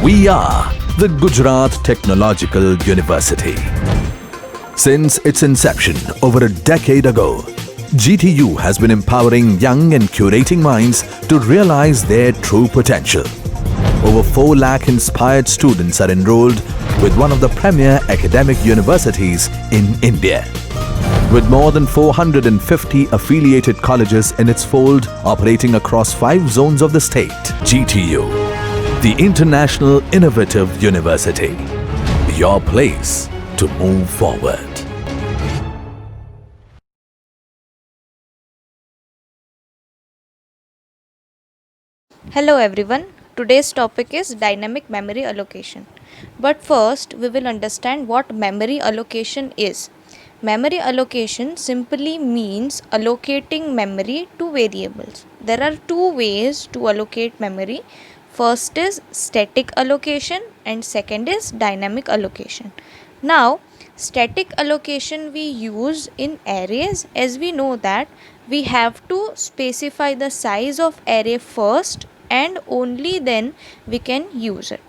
We are the Gujarat Technological University. Since its inception over a decade ago, GTU has been empowering young and curating minds to realize their true potential. Over 4 lakh inspired students are enrolled with one of the premier academic universities in India. With more than 450 affiliated colleges in its fold operating across 5 zones of the state, GTU, the International Innovative University, your place to move forward. Hello everyone, today's topic is dynamic memory allocation. But first, we will understand what memory allocation is. Memory allocation simply means allocating memory to variables. There are 2 ways to allocate memory. First is static allocation and second is dynamic allocation. Now, static allocation we use in arrays, as we know that we have to specify the size of array first and only then we can use it,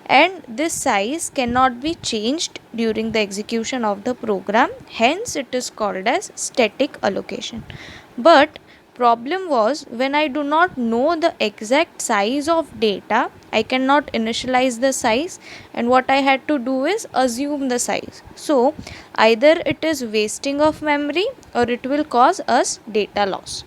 and this size cannot be changed during the execution of the program, hence it is called as static allocation. But problem was, when I do not know the exact size of data, I cannot initialize the size, and what I had to do is assume the size. So either it is wasting of memory or it will cause us data loss.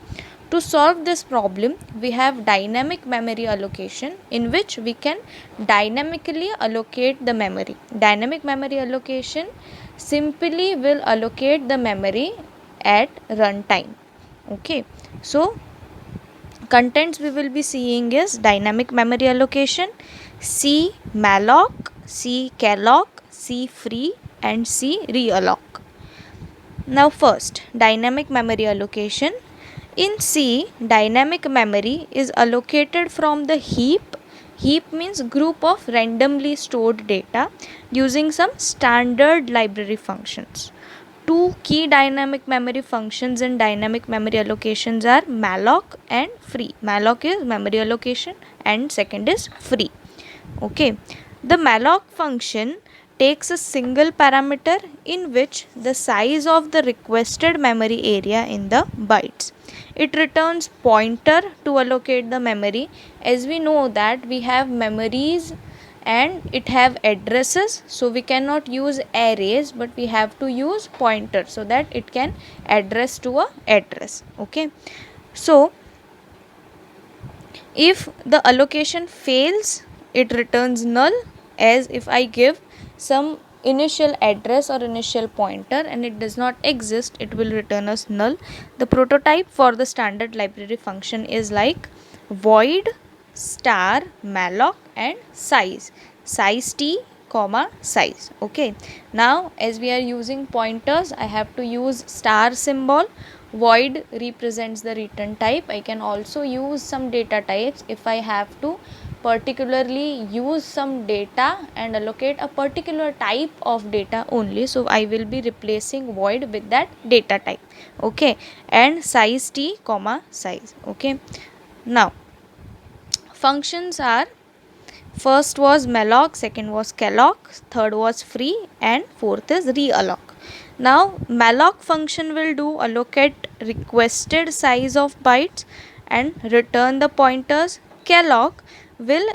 To solve this problem, we have dynamic memory allocation, in which we can dynamically allocate the memory. Dynamic memory allocation simply will allocate the memory at runtime. Okay, so contents we will be seeing is dynamic memory allocation, C malloc, C calloc, C free and C realloc. Now first, dynamic memory allocation. In C, dynamic memory is allocated from the heap. Heap means group of randomly stored data using some standard library functions. 2 key dynamic memory functions in dynamic memory allocations are malloc and free. Malloc is memory allocation and second is free. Okay, the malloc function takes a single parameter in which the size of the requested memory area in the bytes. It returns pointer to allocate the memory. As we know that we have memories and it have addresses, so we cannot use arrays but we have to use pointer so that it can address to a address. Okay, so if the allocation fails, it returns null, as if I give some initial address or initial pointer and it does not exist, it will return us null. The prototype for the standard library function is like void star malloc and size t comma size. Okay, now as we are using pointers, I have to use star symbol. Void represents the return type. I can also use some data types if I have to particularly use some data and allocate a particular type of data only, so I will be replacing void with that data type. Okay, and size t comma size. Okay, now functions are, first was malloc, second was calloc, third was free and fourth is realloc. Now malloc function will do allocate requested size of bytes and return the pointers. Calloc will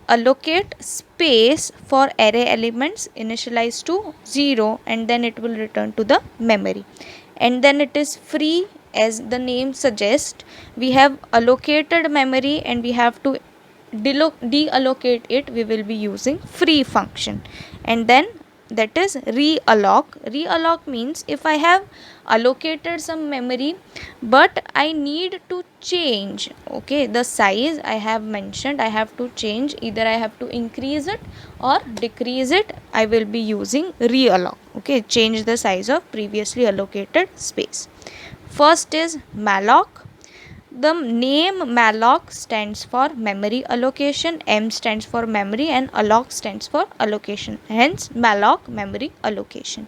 allocate space for array elements initialized to 0 and then it will return to the memory. And then it is free, as the name suggests, we have allocated memory and we have to deallocate it. We will be using free function. And then that is realloc. Realloc means if I have allocated some memory but I need to change, okay, the size I have mentioned, I have to change, either I have to increase it or decrease it, I will be using realloc. Okay, change the size of previously allocated space. First is malloc. The name malloc stands for memory allocation, M stands for memory and alloc stands for allocation, hence malloc memory allocation.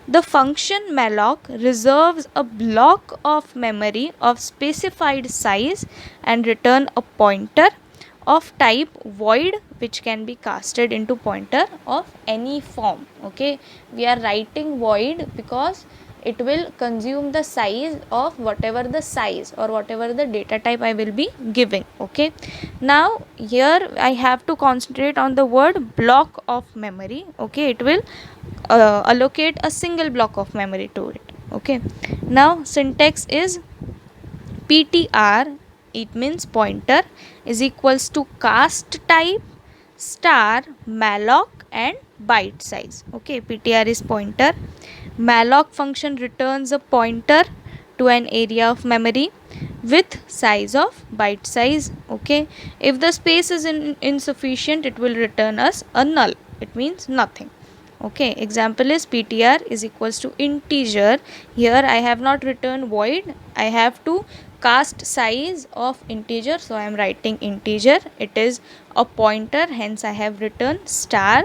The function malloc reserves a block of memory of specified size and return a pointer. of type void, which can be casted into pointer of any form. Okay, we are writing void because it will consume the size of whatever the size or whatever the data type I will be giving. Okay, now here I have to concentrate on the word block of memory. Okay, it will allocate a single block of memory to it. Okay, now syntax is ptr, it means pointer, is equals to cast type star malloc and byte size. Okay, ptr is pointer. Malloc function returns a pointer to an area of memory with size of byte size. Okay, if the space is insufficient, it will return us a null, it means nothing. Okay, example is ptr is equals to integer. Here I have not written void, I have to cast size of integer, so I am writing integer. It is a pointer, hence I have written star,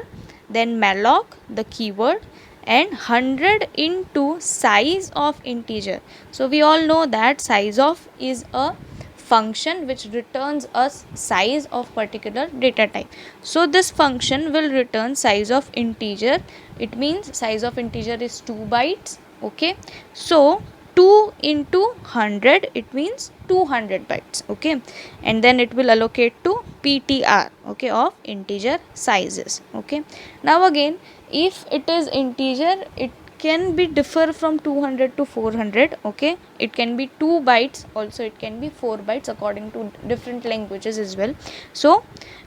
then malloc the keyword, and 100 into size of integer. So we all know that size of is a function which returns us size of particular data type. So this function will return size of integer, it means size of integer is 2 bytes. Okay, so 2 into 100, it means 200 bytes. Okay, and then it will allocate to ptr, okay, of integer sizes. Okay, now again, if it is integer, it can be differ from 200 to 400. Okay, it can be 2 bytes, also it can be 4 bytes according to different languages as well. So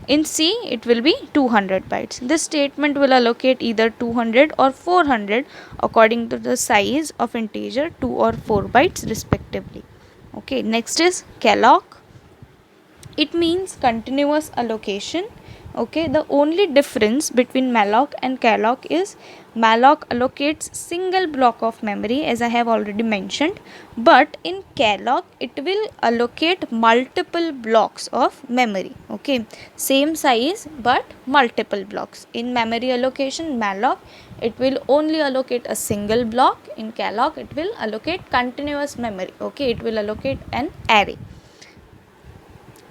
in C it will be 200 bytes. This statement will allocate either 200 or 400 according to the size of integer, 2 or 4 bytes respectively. Okay, next is calloc. It means continuous allocation. Okay, the only difference between malloc and calloc is malloc allocates single block of memory, as I have already mentioned, but in calloc it will allocate multiple blocks of memory. Okay, same size but multiple blocks. In memory allocation, malloc, it will only allocate a single block. In calloc it will allocate continuous memory. Okay, it will allocate an array.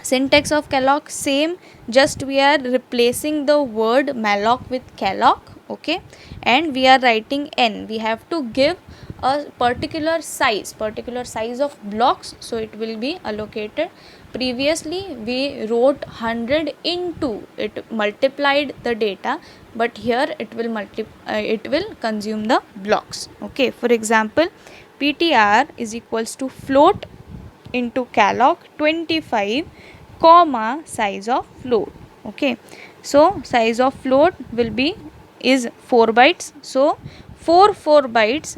Syntax of calloc same, just we are replacing the word malloc with calloc. Okay, and we are writing n, we have to give a particular size of blocks, so it will be allocated. Previously we wrote 100 into, it multiplied the data, but here it will consume the blocks. Okay, for example, ptr is equals to float into calloc 25 comma size of float. Okay, so size of float will be is 4 bytes, so 4 bytes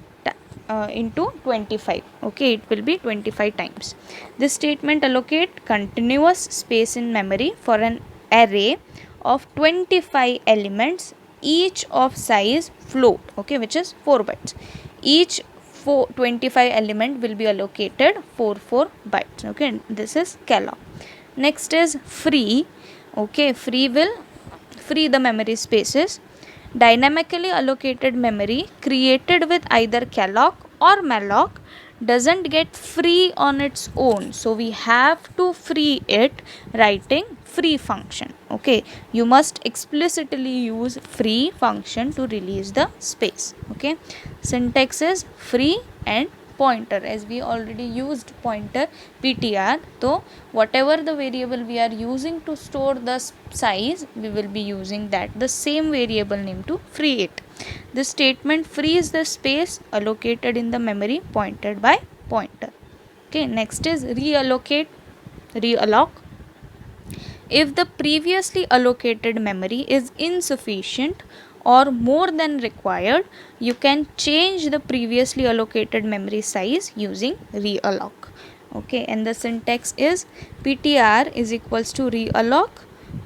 into 25. Okay, it will be 25 times. This statement allocate continuous space in memory for an array of 25 elements, each of size float. Okay, which is 4 bytes. Each 25 element will be allocated 4 bytes. Okay, this is calloc. Next is free. Okay, free will free the memory spaces. Dynamically allocated memory created with either calloc or malloc doesn't get free on its own, so we have to free it writing free function. Okay, you must explicitly use free function to release the space. Okay, syntax is free and pointer, as we already used pointer ptr, so whatever the variable we are using to store the size, we will be using that the same variable name to free it. This statement frees the space allocated in the memory pointed by pointer. Okay, next is realloc. If the previously allocated memory is insufficient or more than required, you can change the previously allocated memory size using realloc. Okay, and the syntax is ptr is equals to realloc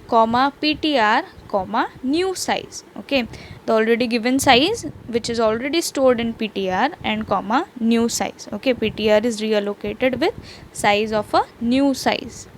comma ptr comma new size. Okay, the already given size which is already stored in ptr and comma new size. Okay, ptr is reallocated with size of a new size.